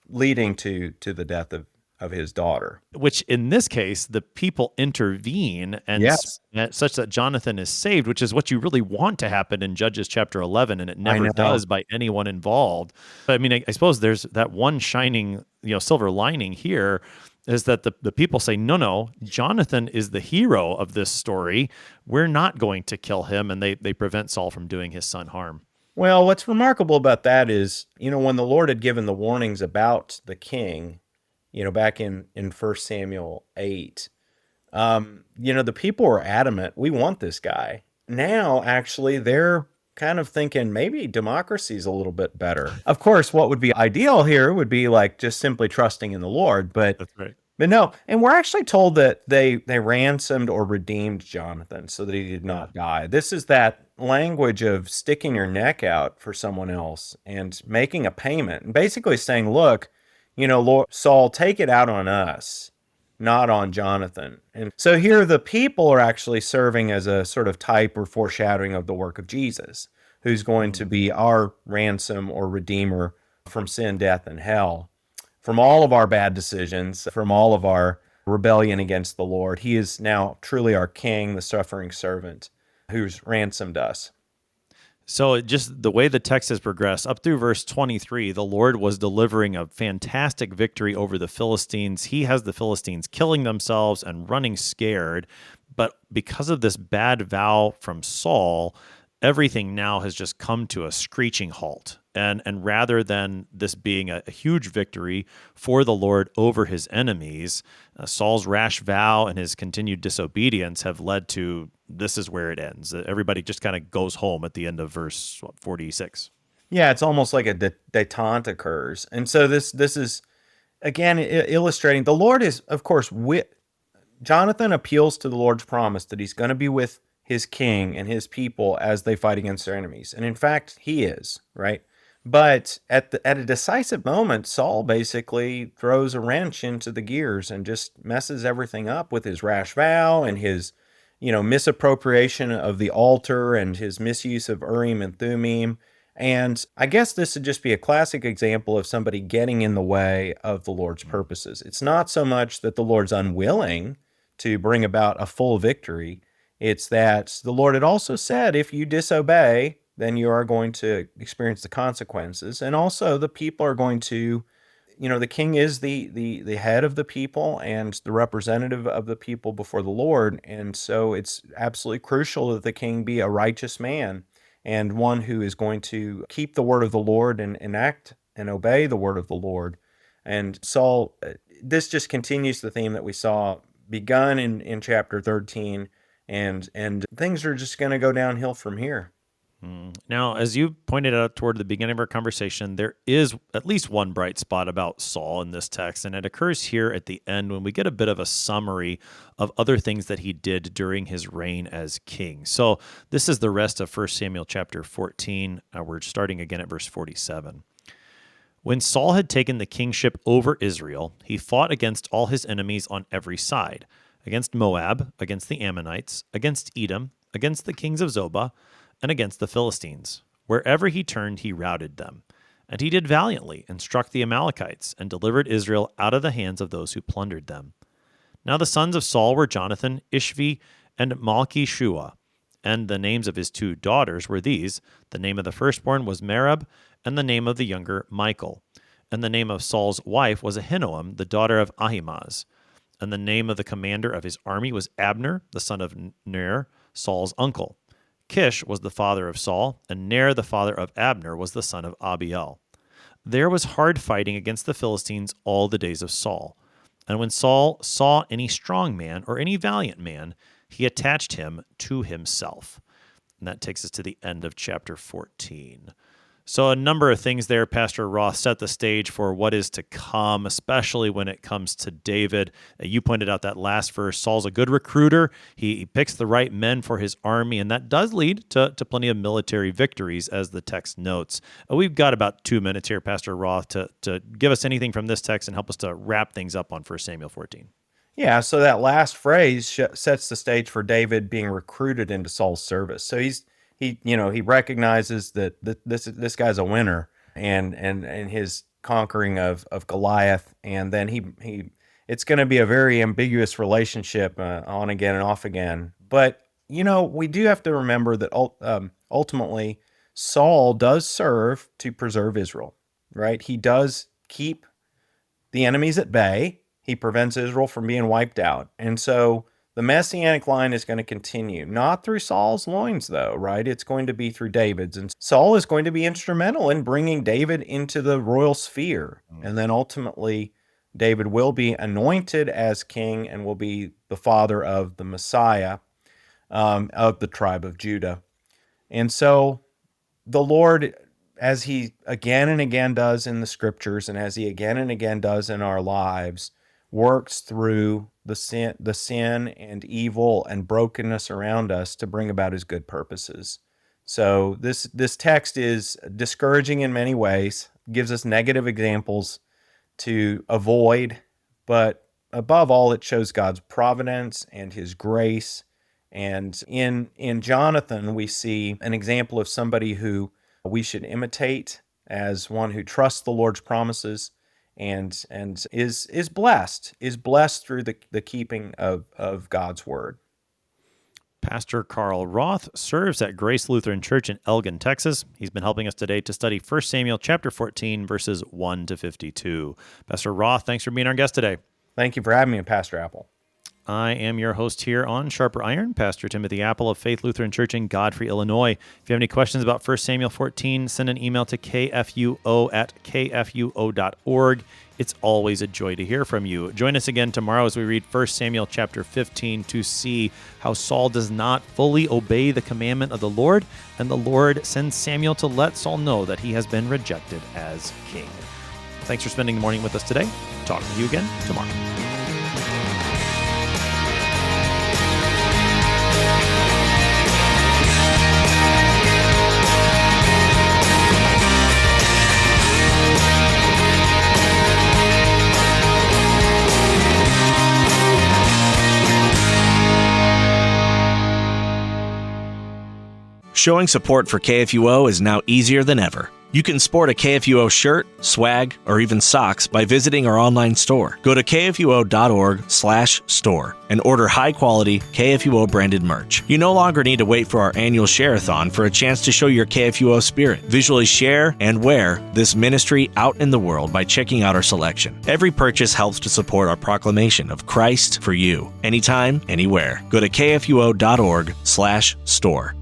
leading to the death of his daughter. Which in this case, the people intervene and Yes. such that Jonathan is saved, which is what you really want to happen in Judges chapter 11, and it never know. does by anyone involved. But I mean, I suppose there's that one shining, silver lining here is that the people say, no, Jonathan is the hero of this story. We're not going to kill him, and they prevent Saul from doing his son harm. Well, what's remarkable about that is, when the Lord had given the warnings about the king, back in 1 Samuel 8, the people were adamant, we want this guy. Now, actually, they're kind of thinking maybe democracy is a little bit better. Of course, what would be ideal here would be like just simply trusting in the Lord, but That's right. But no, and we're actually told that they ransomed or redeemed Jonathan so that he did not die. This is that language of sticking your neck out for someone else and making a payment, and basically saying, look, Lord Saul, take it out on us, not on Jonathan. And so here the people are actually serving as a sort of type or foreshadowing of the work of Jesus, who's going to be our ransom or redeemer from sin, death, and hell. From all of our bad decisions, from all of our rebellion against the Lord. He is now truly our king, the suffering servant, who's ransomed us. So just the way the text has progressed, up through verse 23, the Lord was delivering a fantastic victory over the Philistines. He has the Philistines killing themselves and running scared. But because of this bad vow from Saul, everything now has just come to a screeching halt. And rather than this being a huge victory for the Lord over his enemies, Saul's rash vow and his continued disobedience have led to this is where it ends. Everybody just kind of goes home at the end of verse 46. Yeah, it's almost like a detente occurs. And so this is, again, illustrating the Lord is, of course, Jonathan appeals to the Lord's promise that he's going to be with his king and his people as they fight against their enemies. And in fact, he is, right? But at a decisive moment, Saul basically throws a wrench into the gears and just messes everything up with his rash vow and his, misappropriation of the altar and his misuse of Urim and Thummim. And I guess this would just be a classic example of somebody getting in the way of the Lord's purposes. It's not so much that the Lord's unwilling to bring about a full victory. It's that the Lord had also said, if you disobey, then you are going to experience the consequences. And also the people are going to, the king is the head of the people and the representative of the people before the Lord. And so it's absolutely crucial that the king be a righteous man and one who is going to keep the word of the Lord and act and obey the word of the Lord. And Saul, this just continues the theme that we saw begun in chapter 13, and things are just going to go downhill from here. Now, as you pointed out toward the beginning of our conversation, there is at least one bright spot about Saul in this text, and it occurs here at the end when we get a bit of a summary of other things that he did during his reign as king. So this is the rest of 1 Samuel chapter 14. We're starting again at verse 47. When Saul had taken the kingship over Israel, he fought against all his enemies on every side, against Moab, against the Ammonites, against Edom, against the kings of Zobah, and against the Philistines. Wherever he turned, he routed them. And he did valiantly, and struck the Amalekites, and delivered Israel out of the hands of those who plundered them. Now the sons of Saul were Jonathan, Ishvi, and Malchi-Shua. And the names of his 2 daughters were these. The name of the firstborn was Merab, and the name of the younger Michal. And the name of Saul's wife was Ahinoam, the daughter of Ahimaaz. And the name of the commander of his army was Abner, the son of Ner, Saul's uncle. Kish was the father of Saul, and Ner, the father of Abner, was the son of Abiel. There was hard fighting against the Philistines all the days of Saul. And when Saul saw any strong man or any valiant man, he attached him to himself. And that takes us to the end of chapter 14. So a number of things there, Pastor Roth, set the stage for what is to come, especially when it comes to David. You pointed out that last verse. Saul's a good recruiter. He picks the right men for his army, and that does lead to plenty of military victories, as the text notes. We've got about 2 minutes here, Pastor Roth, to give us anything from this text and help us to wrap things up on 1 Samuel 14. Yeah, so that last phrase sets the stage for David being recruited into Saul's service. So he recognizes that this guy's a winner, and his conquering of Goliath, and then it's going to be a very ambiguous relationship, on again and off again. But we do have to remember that ultimately Saul does serve to preserve Israel, right? He does keep the enemies at bay. He prevents Israel from being wiped out, and so the Messianic line is going to continue, not through Saul's loins, though, right? It's going to be through David's. And Saul is going to be instrumental in bringing David into the royal sphere. And then ultimately, David will be anointed as king and will be the father of the Messiah, of the tribe of Judah. And so the Lord, as he again and again does in the scriptures, and as he again and again does in our lives, works through the sin and evil and brokenness around us to bring about his good purposes. So this text is discouraging in many ways, gives us negative examples to avoid, but above all, it shows God's providence and his grace. And in Jonathan, we see an example of somebody who we should imitate as one who trusts the Lord's promises and is blessed through the keeping of God's word. Pastor Carl Roth serves at Grace Lutheran Church in Elgin, Texas. He's been helping us today to study 1 Samuel chapter 14, verses 1 to 52. Pastor Roth, thanks for being our guest today. Thank you for having me, Pastor Apple. I am your host here on Sharper Iron, Pastor Timothy Apple of Faith Lutheran Church in Godfrey, Illinois. If you have any questions about 1 Samuel 14, send an email to kfuo@kfuo.org. It's always a joy to hear from you. Join us again tomorrow as we read 1 Samuel chapter 15 to see how Saul does not fully obey the commandment of the Lord, and the Lord sends Samuel to let Saul know that he has been rejected as king. Thanks for spending the morning with us today. Talk with you again tomorrow. Showing support for KFUO is now easier than ever. You can sport a KFUO shirt, swag, or even socks by visiting our online store. Go to kfuo.org/store and order high-quality KFUO-branded merch. You no longer need to wait for our annual share-a-thon for a chance to show your KFUO spirit. Visually share and wear this ministry out in the world by checking out our selection. Every purchase helps to support our proclamation of Christ for you, anytime, anywhere. Go to kfuo.org/store.